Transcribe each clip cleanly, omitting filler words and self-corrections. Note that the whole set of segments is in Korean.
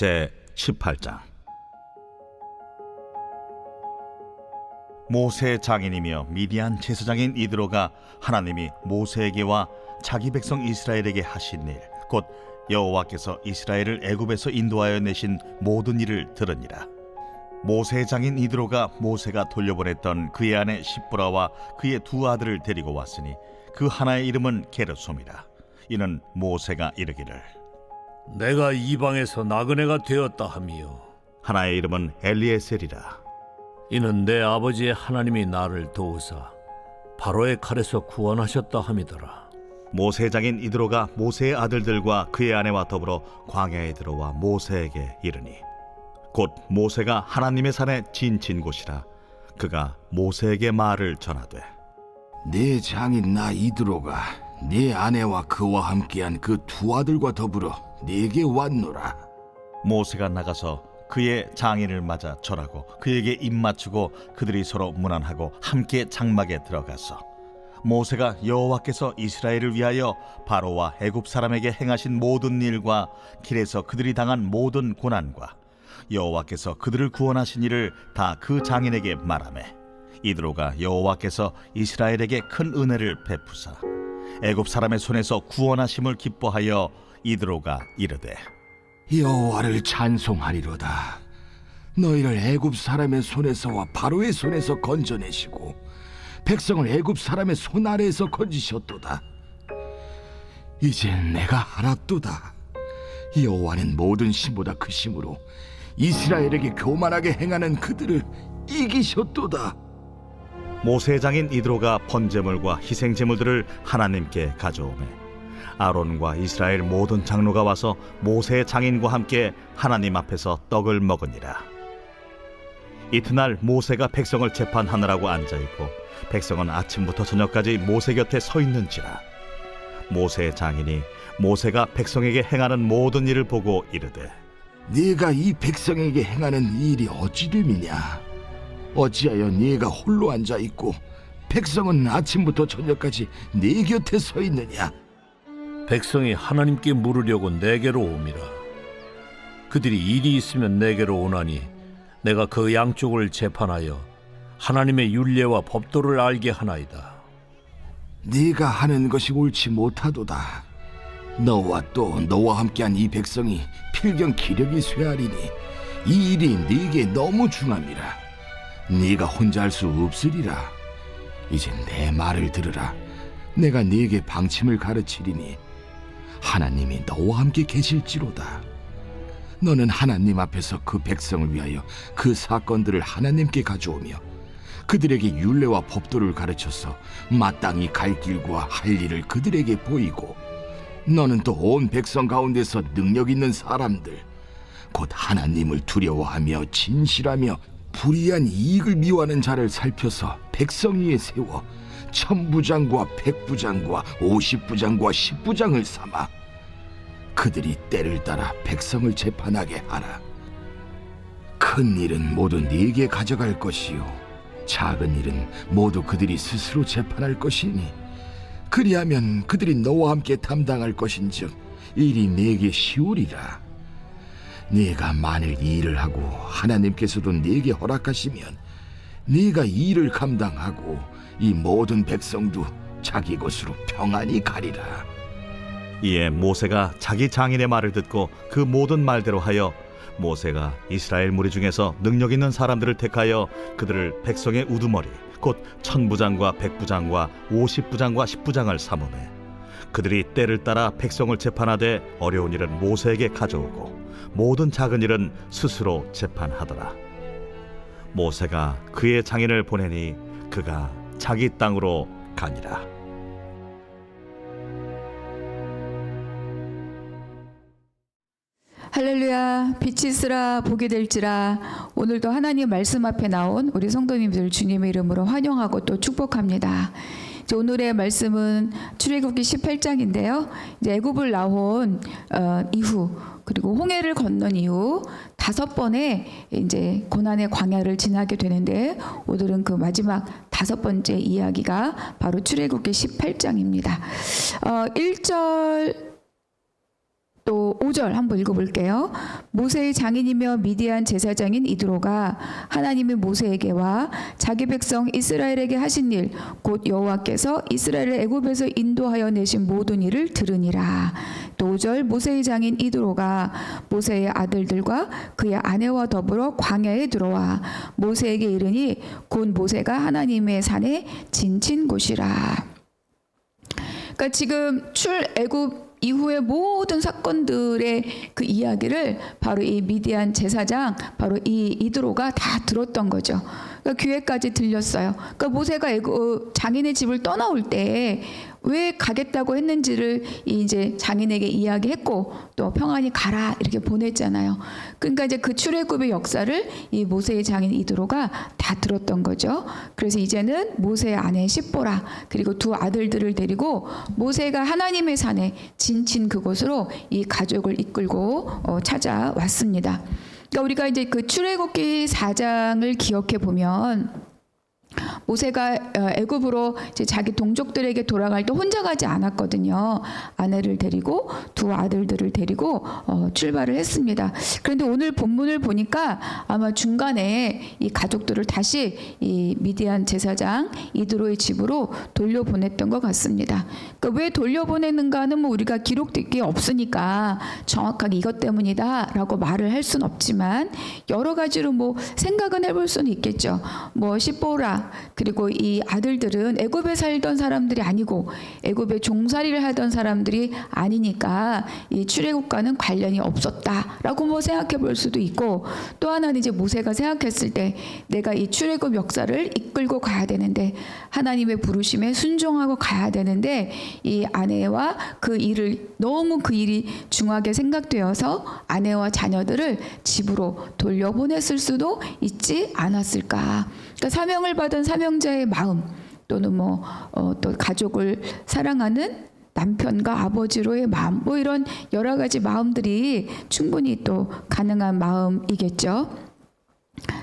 제 18장. 모세의 장인이며 미디안 제사장인 이드로가 하나님이 모세에게와 자기 백성 이스라엘에게 하신 일, 곧 여호와께서 이스라엘을 애굽에서 인도하여 내신 모든 일을 들으니라. 모세의 장인 이드로가 모세가 돌려보냈던 그의 아내 십보라와 그의 두 아들을 데리고 왔으니 그 하나의 이름은 게르솜이라. 이는 모세가 이르기를, 내가 이방에서 나그네가 되었다 하며 하나의 이름은 엘리에셀이라. 이는 내 아버지의 하나님이 나를 도우사 바로의 칼에서 구원하셨다 함이더라. 모세의 장인 이드로가 모세의 아들들과 그의 아내와 더불어 광야에 들어와 모세에게 이르니, 곧 모세가 하나님의 산에 진친 곳이라. 그가 모세에게 말을 전하되, 내 장인 나 이드로가 네 아내와 그와 함께한 그 두 아들과 더불어 네게 왔노라. 모세가 나가서 그의 장인을 맞아 절하고 그에게 입맞추고 그들이 서로 문안하고 함께 장막에 들어가서 모세가 여호와께서 이스라엘을 위하여 바로와 애굽 사람에게 행하신 모든 일과 길에서 그들이 당한 모든 고난과 여호와께서 그들을 구원하신 일을 다 그 장인에게 말하매, 이드로가 여호와께서 이스라엘에게 큰 은혜를 베푸사 애굽 사람의 손에서 구원하심을 기뻐하여 이드로가 이르되, 여호와를 찬송하리로다. 너희를 애굽 사람의 손에서와 바로의 손에서 건져내시고 백성을 애굽 사람의 손 아래에서 건지셨도다. 이젠 내가 알았도다. 여호와는 모든 신보다 크심으로 이스라엘에게 교만하게 행하는 그들을 이기셨도다. 모세의 장인 이드로가 번제물과 희생제물들을 하나님께 가져오매 아론과 이스라엘 모든 장로가 와서 모세의 장인과 함께 하나님 앞에서 떡을 먹으니라. 이튿날 모세가 백성을 재판하느라고 앉아있고 백성은 아침부터 저녁까지 모세 곁에 서 있는지라. 모세의 장인이 모세가 백성에게 행하는 모든 일을 보고 이르되, 네가 이 백성에게 행하는 일이 어찌됨이냐? 어찌하여 네가 홀로 앉아있고 백성은 아침부터 저녁까지 네 곁에 서 있느냐? 백성이 하나님께 물으려고 내게로 오미라. 그들이 일이 있으면 내게로 오나니 내가 그 양쪽을 재판하여 하나님의 율례와 법도를 알게 하나이다. 네가 하는 것이 옳지 못하도다. 너와 또 너와 함께한 이 백성이 필경 기력이 쇠하리니 이 일이 네게 너무 중함이라. 네가 혼자 할 수 없으리라. 이제 내 말을 들으라. 내가 네게 방침을 가르치리니 하나님이 너와 함께 계실지로다. 너는 하나님 앞에서 그 백성을 위하여 그 사건들을 하나님께 가져오며 그들에게 율례와 법도를 가르쳐서 마땅히 갈 길과 할 일을 그들에게 보이고, 너는 또 온 백성 가운데서 능력 있는 사람들 곧 하나님을 두려워하며 진실하며 불의한 이익을 미워하는 자를 살펴서 백성 위에 세워 천부장과 백부장과 50부장과 10부장을 삼아 그들이 때를 따라 백성을 재판하게 하라. 큰 일은 모두 네게 가져갈 것이요 작은 일은 모두 그들이 스스로 재판할 것이니 그리하면 그들이 너와 함께 담당할 것인즉 일이 네게 쉬우리라. 네가 만일 이 일을 하고 하나님께서도 네게 허락하시면 네가 이 일을 감당하고 이 모든 백성도 자기 곳으로 평안히 가리라. 이에 모세가 자기 장인의 말을 듣고 그 모든 말대로 하여 모세가 이스라엘 무리 중에서 능력 있는 사람들을 택하여 그들을 백성의 우두머리 곧 천부장과 백부장과 50부장과 10부장을 삼으매 그들이 때를 따라 백성을 재판하되 어려운 일은 모세에게 가져오고 모든 작은 일은 스스로 재판하더라. 모세가 그의 장인을 보내니 그가 자기 땅으로 가니라. 할렐루야. 빛이 있으라 복이 될지라. 오늘도 하나님 말씀 앞에 나온 우리 성도님들 주님의 이름으로 환영하고 또 축복합니다. 이제 오늘의 말씀은 출애굽기 18장인데요. 이제 애굽을 나온 이후 그리고 홍해를 건넌 이후 5번의 이제 고난의 광야를 지나게 되는데 오늘은 그 마지막 5번째 이야기가 바로 출애굽기 18장입니다. 1절 또 5절 한번 읽어볼게요. 모세의 장인이며 미디안 제사장인 이드로가 하나님의 모세에게와 자기 백성 이스라엘에게 하신 일 곧 여호와께서 이스라엘을 애굽에서 인도하여 내신 모든 일을 들으니라. 또 5절 모세의 장인 이드로가 모세의 아들들과 그의 아내와 더불어 광야에 들어와 모세에게 이르니 곧 모세가 하나님의 산에 진친 곳이라. 그러니까 지금 출애굽 이후의 모든 사건들의 그 이야기를 바로 이 미디안 제사장, 바로 이 이드로가 다 들었던 거죠. 그러니까 귀에까지 들렸어요. 그러니까 모세가 장인의 집을 떠나올 때 왜 가겠다고 했는지를 이제 장인에게 이야기했고 또 평안히 가라 이렇게 보냈잖아요. 그러니까 이제 그 출애굽의 역사를 이 모세의 장인 이드로가 다 들었던 거죠. 그래서 이제는 모세의 아내 십보라 그리고 두 아들들을 데리고 모세가 하나님의 산에 진친 그곳으로 이 가족을 이끌고 찾아왔습니다. 그러니까 우리가 이제 그 출애굽기 4장을 기억해 보면 모세가 애굽으로 이제 자기 동족들에게 돌아갈 때 혼자 가지 않았거든요. 아내를 데리고 두 아들들을 데리고 출발을 했습니다. 그런데 오늘 본문을 보니까 아마 중간에 이 가족들을 다시 이 미디안 제사장 이드로의 집으로 돌려보냈던 것 같습니다. 그러니까 왜 돌려보내는가는 뭐 우리가 기록된 게 없으니까 정확하게 이것 때문이다라고 말을 할 수는 없지만 여러 가지로 뭐 생각은 해볼 수는 있겠죠. 뭐 십보라 그리고 이 아들들은 애굽에 살던 사람들이 아니고 애굽에 종살이를 하던 사람들이 아니니까 이 출애굽과는 관련이 없었다라고 뭐 생각해 볼 수도 있고 또 하나는 이제 모세가 생각했을 때 내가 이 출애굽 역사를 이끌고 가야 되는데 하나님의 부르심에 순종하고 가야 되는데 이 아내와 그 일을 너무 그 일이 중하게 생각되어서 아내와 자녀들을 집으로 돌려보냈을 수도 있지 않았을까. 그러니까 사명을 받은 사명자의 마음 또는 또 가족을 사랑하는 남편과 아버지로의 마음 뭐 이런 여러 가지 마음들이 충분히 또 가능한 마음이겠죠.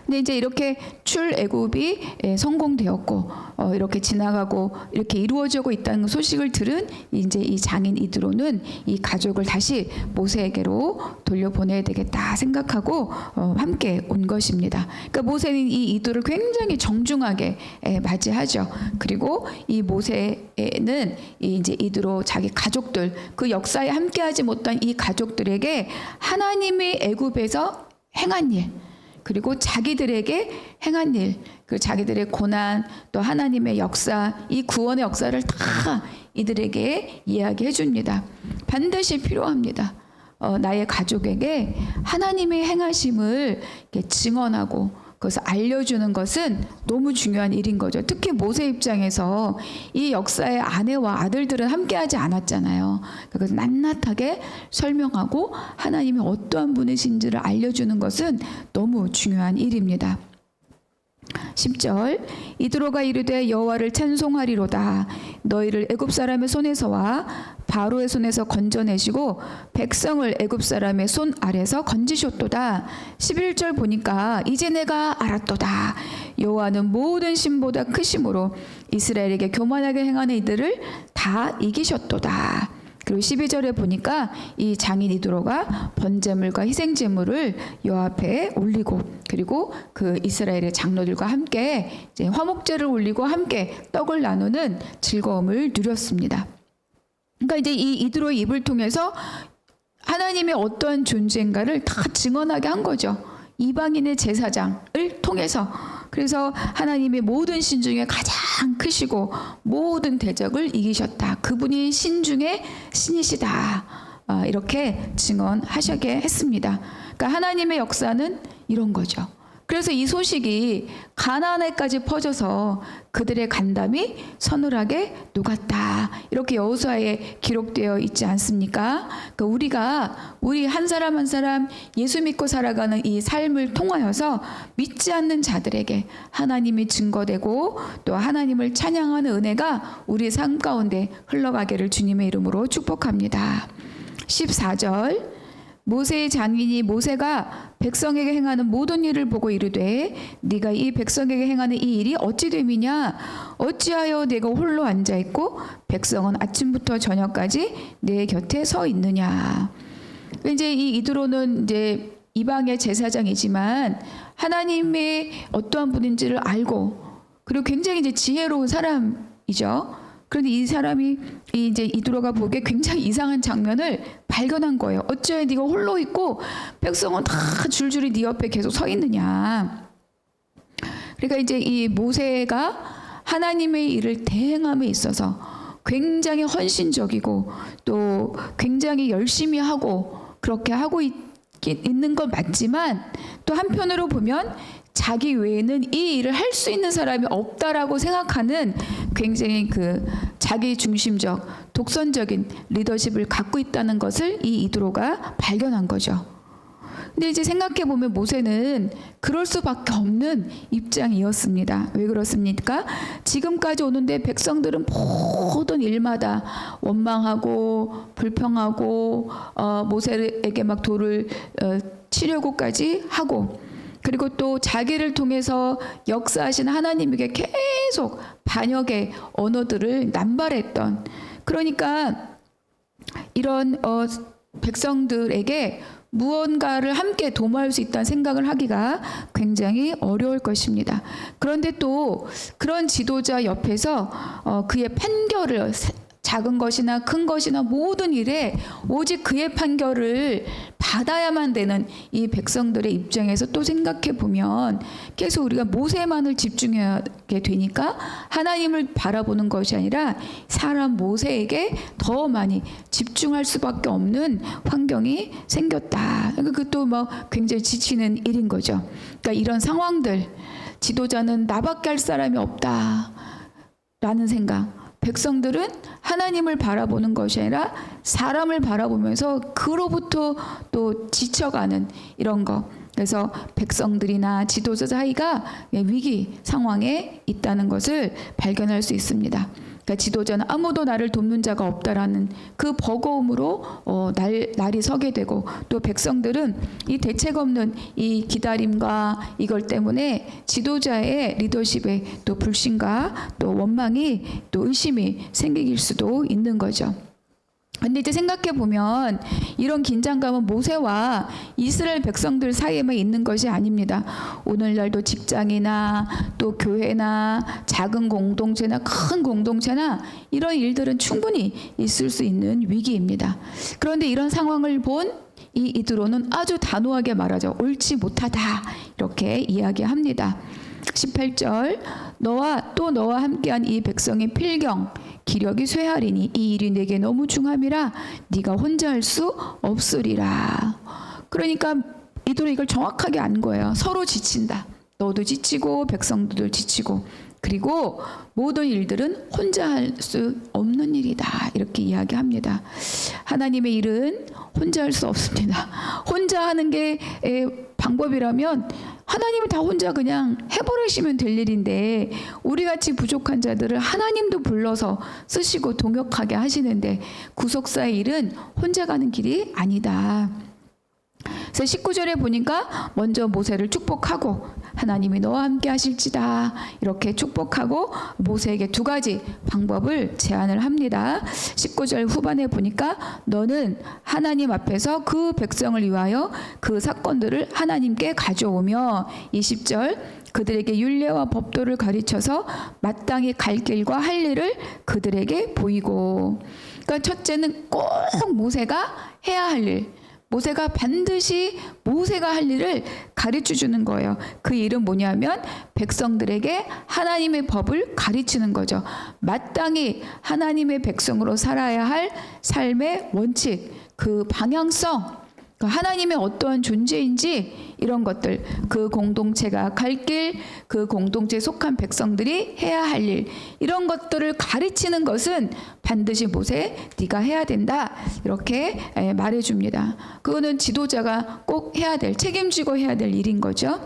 근데 이제 이렇게 출애굽이 성공되었고 이렇게 지나가고 이렇게 이루어지고 있다는 소식을 들은 이제 이 장인 이드로는 이 가족을 다시 모세에게로 돌려보내야 되겠다 생각하고 함께 온 것입니다. 그러니까 모세는 이 이드로를 굉장히 정중하게 맞이하죠. 그리고 이 모세는 이제 이드로 자기 가족들 그 역사에 함께하지 못한 이 가족들에게 하나님의 애굽에서 행한 일 그리고 자기들에게 행한 일, 그 자기들의 고난, 또 하나님의 역사, 이 구원의 역사를 다 이들에게 이야기해 줍니다. 반드시 필요합니다. 나의 가족에게 하나님의 행하심을 이렇게 증언하고 그것을 알려주는 것은 너무 중요한 일인 거죠. 특히 모세 입장에서 이 역사의 아내와 아들들은 함께하지 않았잖아요. 그래서 낱낱하게 설명하고 하나님이 어떠한 분이신지를 알려주는 것은 너무 중요한 일입니다. 10절 이드로가 이르되 여호와를 찬송하리로다. 너희를 애굽 사람의 손에서와 바로의 손에서 건져내시고 백성을 애굽 사람의 손 아래서 건지셨도다. 11절 보니까 이제 내가 알았도다. 여호와는 모든 신보다 크심으로 이스라엘에게 교만하게 행하는 이들을 다 이기셨도다. 그리고 12절에 보니까 이 장인 이드로가 번제물과 희생제물을 여호와 앞에 올리고 그리고 그 이스라엘의 장로들과 함께 이제 화목제를 올리고 함께 떡을 나누는 즐거움을 누렸습니다. 그러니까 이제 이 이드로의 입을 통해서 하나님의 어떠한 존재인가를 다 증언하게 한 거죠. 이방인의 제사장을 통해서. 그래서 하나님의 모든 신 중에 가장 크시고 모든 대적을 이기셨다. 그분이 신 중에 신이시다. 이렇게 증언하시게 했습니다. 그러니까 하나님의 역사는 이런 거죠. 그래서 이 소식이 가나안에까지 퍼져서 그들의 간담이 서늘하게 녹았다. 이렇게 여호수아에 기록되어 있지 않습니까? 그러니까 우리 한 사람 한 사람 예수 믿고 살아가는 이 삶을 통하여서 믿지 않는 자들에게 하나님이 증거되고 또 하나님을 찬양하는 은혜가 우리 삶 가운데 흘러가기를 주님의 이름으로 축복합니다. 14절 모세의 장인이 모세가 백성에게 행하는 모든 일을 보고 이르되 네가 이 백성에게 행하는 이 일이 어찌 됨이냐 어찌하여 네가 홀로 앉아 있고 백성은 아침부터 저녁까지 네 곁에 서 있느냐. 이제 이 이드로는 이제 이방의 제사장이지만 하나님의 어떠한 분인지를 알고 그리고 굉장히 이제 지혜로운 사람이죠. 그런데 이 사람이 이제 이드로가 보기에 굉장히 이상한 장면을 발견한 거예요. 어찌하여 네가 홀로 있고 백성은 다 줄줄이 네 옆에 계속 서 있느냐. 그러니까 이제 이 모세가 하나님의 일을 대행함에 있어서 굉장히 헌신적이고 또 굉장히 열심히 하고 그렇게 하고 있는 건 맞지만 또 한편으로 보면 자기 외에는 이 일을 할 수 있는 사람이 없다라고 생각하는 굉장히 그 자기 중심적 독선적인 리더십을 갖고 있다는 것을 이 이드로가 발견한 거죠. 근데 이제 생각해 보면 모세는 그럴 수밖에 없는 입장이었습니다. 왜 그렇습니까? 지금까지 오는데 백성들은 모든 일마다 원망하고 불평하고 모세에게 막 돌을 치려고까지 하고 그리고 또 자기를 통해서 역사하신 하나님에게 계속 반역의 언어들을 남발했던 그러니까 이런 백성들에게 무언가를 함께 도모할 수 있다는 생각을 하기가 굉장히 어려울 것입니다. 그런데 또 그런 지도자 옆에서 그의 판결을 작은 것이나 큰 것이나 모든 일에 오직 그의 판결을 받아야만 되는 이 백성들의 입장에서 또 생각해 보면 계속 우리가 모세만을 집중하게 되니까 하나님을 바라보는 것이 아니라 사람 모세에게 더 많이 집중할 수밖에 없는 환경이 생겼다. 그러니까 그것도 뭐 굉장히 지치는 일인 거죠. 그러니까 이런 상황들 지도자는 나밖에 할 사람이 없다라는 생각. 백성들은 하나님을 바라보는 것이 아니라 사람을 바라보면서 그로부터 또 지쳐가는 이런 거. 그래서 백성들이나 지도자 사이가 위기 상황에 있다는 것을 발견할 수 있습니다. 그러니까 지도자는 아무도 나를 돕는 자가 없다라는 그 버거움으로 날이 서게 되고 또 백성들은 이 대책 없는 이 기다림과 이걸 때문에 지도자의 리더십에 또 불신과 또 원망이 또 의심이 생길 수도 있는 거죠. 근데 이제 생각해 보면 이런 긴장감은 모세와 이스라엘 백성들 사이에만 있는 것이 아닙니다. 오늘날도 직장이나 또 교회나 작은 공동체나 큰 공동체나 이런 일들은 충분히 있을 수 있는 위기입니다. 그런데 이런 상황을 본 이 이드로는 아주 단호하게 말하죠. 옳지 못하다 이렇게 이야기합니다. 18절 너와 함께한 이 백성의 필경 기력이 쇠하리니 이 일이 내게 너무 중함이라 네가 혼자 할 수 없으리라. 그러니까 이들은 이걸 정확하게 안 거예요. 서로 지친다. 너도 지치고 백성들도 지치고 그리고 모든 일들은 혼자 할 수 없는 일이다. 이렇게 이야기합니다. 하나님의 일은 혼자 할 수 없습니다. 혼자 하는 게 방법이라면 하나님이 다 혼자 그냥 해버리시면 될 일인데 우리같이 부족한 자들을 하나님도 불러서 쓰시고 동역하게 하시는데 구속사의 일은 혼자 가는 길이 아니다. 그래서 19절에 보니까 먼저 모세를 축복하고 하나님이 너와 함께 하실지다 이렇게 축복하고 모세에게 두 가지 방법을 제안을 합니다. 19절 후반에 보니까 너는 하나님 앞에서 그 백성을 위하여 그 사건들을 하나님께 가져오며 20절 그들에게 율례와 법도를 가르쳐서 마땅히 갈 길과 할 일을 그들에게 보이고 그러니까 첫째는 꼭 모세가 해야 할 일 모세가 반드시 모세가 할 일을 가르쳐 주는 거예요. 그 일은 뭐냐면 백성들에게 하나님의 법을 가르치는 거죠. 마땅히 하나님의 백성으로 살아야 할 삶의 원칙, 그 방향성, 하나님의 어떠한 존재인지 이런 것들, 그 공동체가 갈 길, 그 공동체에 속한 백성들이 해야 할 일, 이런 것들을 가르치는 것은 반드시 모세 네가 해야 된다 이렇게 말해줍니다. 그거는 지도자가 꼭 해야 될, 책임지고 해야 될 일인 거죠.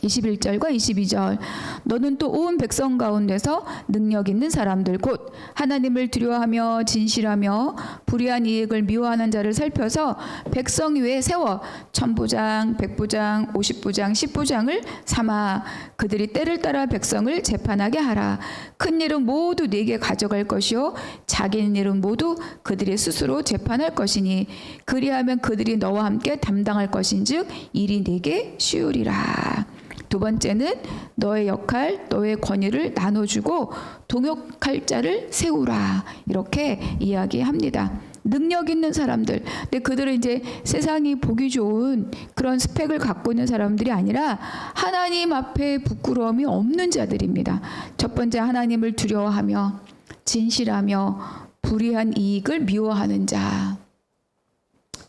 21절과 22절 너는 또 온 백성 가운데서 능력 있는 사람들 곧 하나님을 두려워하며 진실하며 불의한 이익을 미워하는 자를 살펴서 백성 위에 세워 천부장, 백부장, 50부장, 10부장을 삼아 그들이 때를 따라 백성을 재판하게 하라. 큰 일은 모두 네게 가져갈 것이요 작은 일은 모두 그들이 스스로 재판할 것이니 그리하면 그들이 너와 함께 담당할 것인즉 일이 네게 쉬우리라. 두 번째는 너의 역할, 너의 권위를 나눠주고 동역할 자를 세우라. 이렇게 이야기합니다. 능력 있는 사람들. 근데 그들은 이제 세상이 보기 좋은 그런 스펙을 갖고 있는 사람들이 아니라 하나님 앞에 부끄러움이 없는 자들입니다. 첫 번째 하나님을 두려워하며 진실하며 불의한 이익을 미워하는 자.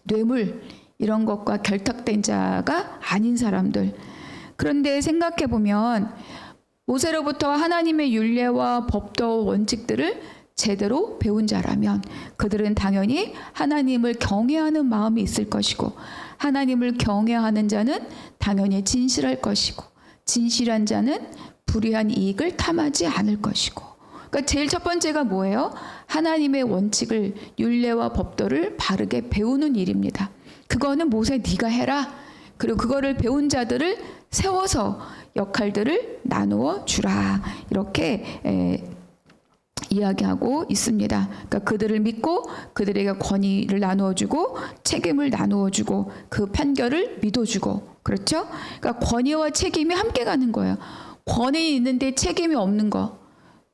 뇌물 이런 것과 결탁된 자가 아닌 사람들. 그런데 생각해 보면 모세로부터 하나님의 율례와 법도 원칙들을 제대로 배운 자라면 그들은 당연히 하나님을 경외하는 마음이 있을 것이고 하나님을 경외하는 자는 당연히 진실할 것이고 진실한 자는 불의한 이익을 탐하지 않을 것이고 그러니까 제일 첫 번째가 뭐예요? 하나님의 원칙을 율례와 법도를 바르게 배우는 일입니다. 그거는 모세 네가 해라. 그리고 그거를 배운 자들을 세워서 역할들을 나누어 주라. 이렇게 이야기하고 있습니다. 그러니까 그들을 믿고 그들에게 권위를 나누어 주고 책임을 나누어 주고 그 판결을 믿어주고 그렇죠? 그러니까 권위와 책임이 함께 가는 거예요. 권위 있는데 책임이 없는 거,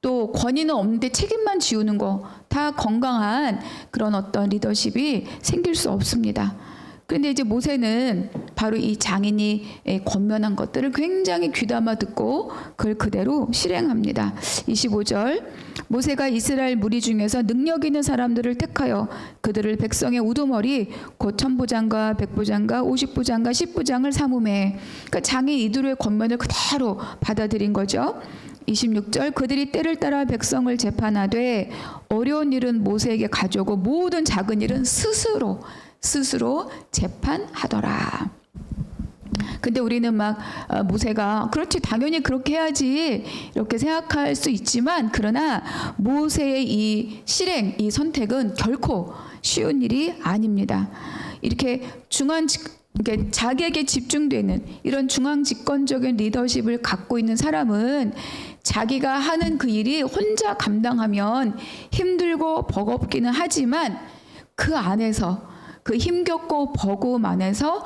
또 권위는 없는데 책임만 지우는 거, 다 건강한 그런 어떤 리더십이 생길 수 없습니다. 그런데 이제 모세는 바로 이 장인이 권면한 것들을 굉장히 귀담아 듣고 그걸 그대로 실행합니다. 25절 모세가 이스라엘 무리 중에서 능력 있는 사람들을 택하여 그들을 백성의 우두머리 곧 천부장과 백부장과 50부장과 10부장을 삼음해. 그러니까 장인 이들의 권면을 그대로 받아들인 거죠. 26절 그들이 때를 따라 백성을 재판하되 어려운 일은 모세에게 가져오고 모든 작은 일은 스스로 재판하더라. 근데 우리는 막 모세가 그렇지 당연히 그렇게 해야지 이렇게 생각할 수 있지만 그러나 모세의 이 실행, 이 선택은 결코 쉬운 일이 아닙니다. 이렇게 이렇게 자기에게 집중되는 이런 중앙 집권적인 리더십을 갖고 있는 사람은 자기가 하는 그 일이 혼자 감당하면 힘들고 버겁기는 하지만 그 안에서 그 힘겹고 버거움 안에서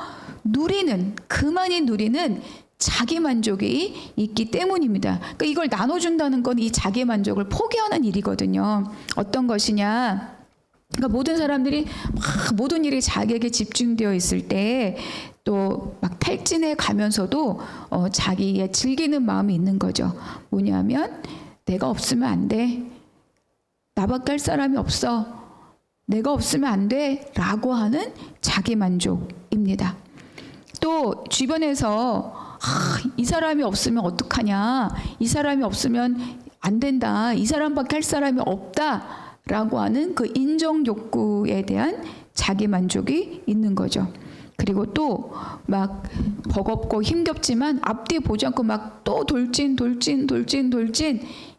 그만이 누리는 자기 만족이 있기 때문입니다. 그러니까 이걸 나눠준다는 건 이 자기 만족을 포기하는 일이거든요. 어떤 것이냐? 그러니까 모든 사람들이 막 모든 일이 자기에게 집중되어 있을 때 또 막 탈진해 가면서도 자기의 즐기는 마음이 있는 거죠. 뭐냐면 내가 없으면 안 돼. 나밖에 할 사람이 없어. 내가 없으면 안 돼. 라고 하는 자기 만족입니다. 또 주변에서 이 사람이 없으면 어떡하냐. 이 사람이 없으면 안 된다. 이 사람밖에 할 사람이 없다. 라고 하는 그 인정 욕구에 대한 자기 만족이 있는 거죠. 그리고 또 막 버겁고 힘겹지만 앞뒤 보지 않고 막 또 돌진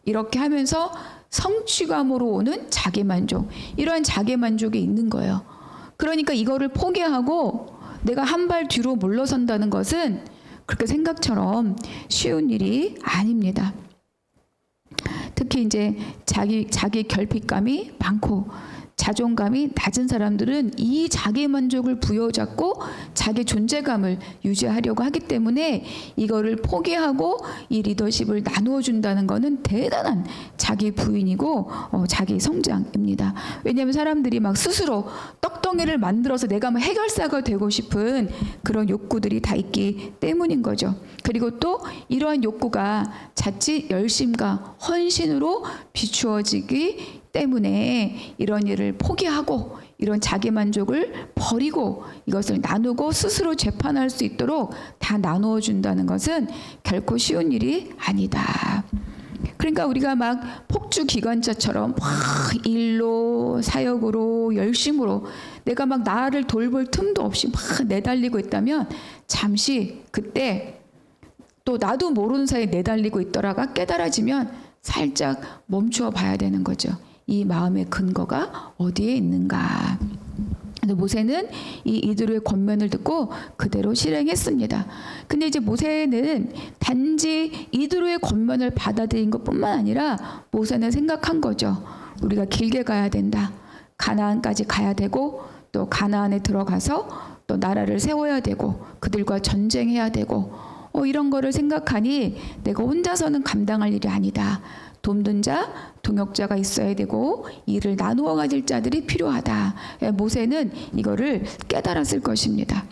이렇게 하면서 성취감으로 오는 자기 만족, 이러한 자기 만족이 있는 거예요. 그러니까 이거를 포기하고 내가 한 발 뒤로 물러선다는 것은 그렇게 생각처럼 쉬운 일이 아닙니다. 특히 이제 자기 결핍감이 많고 자존감이 낮은 사람들은 이 자기 만족을 부여잡고 자기 존재감을 유지하려고 하기 때문에 이거를 포기하고 이 리더십을 나누어 준다는 것은 대단한 자기 부인이고 자기 성장입니다. 왜냐하면 사람들이 막 스스로 떡덩이를 만들어서 내가 뭐 해결사가 되고 싶은 그런 욕구들이 다 있기 때문인 거죠. 그리고 또 이러한 욕구가 자칫 열심과 헌신으로 비추어지기 때문에 이런 일을 포기하고 이런 자기 만족을 버리고 이것을 나누고 스스로 재판할 수 있도록 다 나누어 준다는 것은 결코 쉬운 일이 아니다. 그러니까 우리가 막 폭주 기관차처럼 막 일로 사역으로 열심으로 내가 막 나를 돌볼 틈도 없이 막 내달리고 있다면 잠시 그때 또 나도 모르는 사이에 내달리고 있더라가 깨달아지면 살짝 멈추어 봐야 되는 거죠. 이 마음의 근거가 어디에 있는가. 모세는 이 이드로의 권면을 듣고 그대로 실행했습니다. 근데 이제 모세는 단지 이드로의 권면을 받아들인 것뿐만 아니라 모세는 생각한 거죠. 우리가 길게 가야 된다. 가나안까지 가야 되고 또 가나안에 들어가서 또 나라를 세워야 되고 그들과 전쟁해야 되고 이런 거를 생각하니 내가 혼자서는 감당할 일이 아니다. 돕는 자, 동역자가 있어야 되고 일을 나누어 가질 자들이 필요하다. 모세는 이거를 깨달았을 것입니다.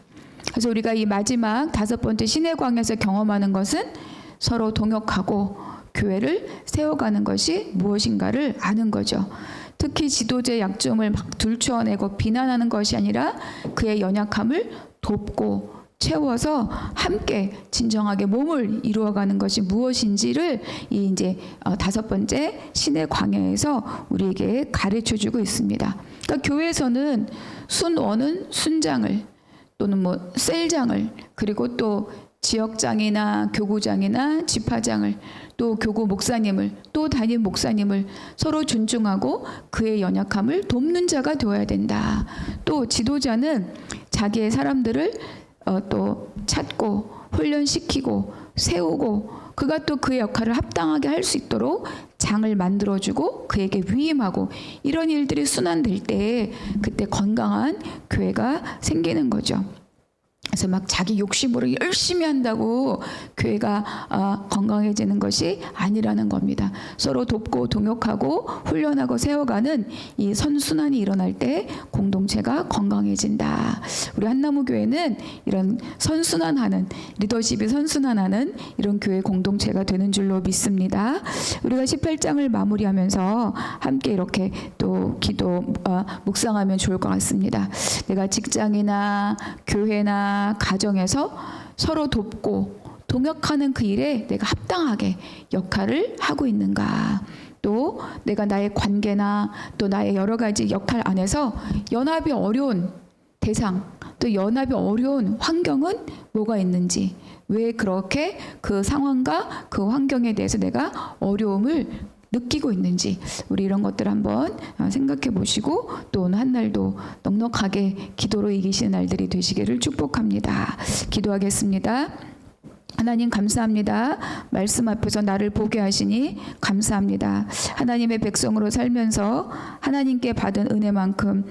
그래서 우리가 이 마지막 5번째 시내광야에서 경험하는 것은 서로 동역하고 교회를 세워가는 것이 무엇인가를 아는 거죠. 특히 지도자의 약점을 막 들추어내고 비난하는 것이 아니라 그의 연약함을 돕고 채워서 함께 진정하게 몸을 이루어가는 것이 무엇인지를 이 이제 5번째 신의 광야에서 우리에게 가르쳐주고 있습니다. 그러니까 교회에서는 순원은 순장을 또는 뭐 셀장을 그리고 또 지역장이나 교구장이나 지파장을 또 교구 목사님을 또 담임 목사님을 서로 존중하고 그의 연약함을 돕는 자가 되어야 된다. 또 지도자는 자기의 사람들을 또 찾고 훈련시키고 세우고 그가 또 그의 역할을 합당하게 할 수 있도록 장을 만들어주고 그에게 위임하고 이런 일들이 순환될 때 그때 건강한 교회가 생기는 거죠. 그래서 막 자기 욕심으로 열심히 한다고 교회가 건강해지는 것이 아니라는 겁니다. 서로 돕고 동역하고 훈련하고 세워가는 이 선순환이 일어날 때 공동체가 건강해진다. 우리 한나무교회는 이런 선순환하는 리더십이 선순환하는 이런 교회 공동체가 되는 줄로 믿습니다. 우리가 18장을 마무리하면서 함께 이렇게 또 묵상하면 좋을 것 같습니다. 내가 직장이나 교회나 가정에서 서로 돕고 동역하는 그 일에 내가 합당하게 역할을 하고 있는가. 또 내가 나의 관계나 또 나의 여러 가지 역할 안에서 연합이 어려운 대상 또 연합이 어려운 환경은 뭐가 있는지 왜 그렇게 그 상황과 그 환경에 대해서 내가 어려움을 느끼고 있는지 우리 이런 것들 한번 생각해 보시고 또 오늘 한 날도 넉넉하게 기도로 이기시는 날들이 되시기를 축복합니다. 기도하겠습니다. 하나님 감사합니다. 말씀 앞에서 나를 보게 하시니 감사합니다. 하나님의 백성으로 살면서 하나님께 받은 은혜만큼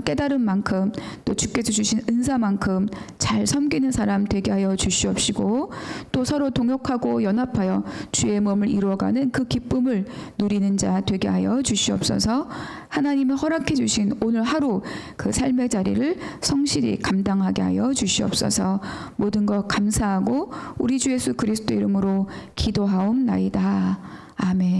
깨달음만큼 또 주께서 주신 은사만큼 잘 섬기는 사람 되게 하여 주시옵시고 또 서로 동역하고 연합하여 주의 몸을 이루어가는 그 기쁨을 누리는 자 되게 하여 주시옵소서. 하나님이 허락해 주신 오늘 하루 그 삶의 자리를 성실히 감당하게 하여 주시옵소서. 모든 것 감사하고 우리 주 예수 그리스도 이름으로 기도하옵나이다. 아멘.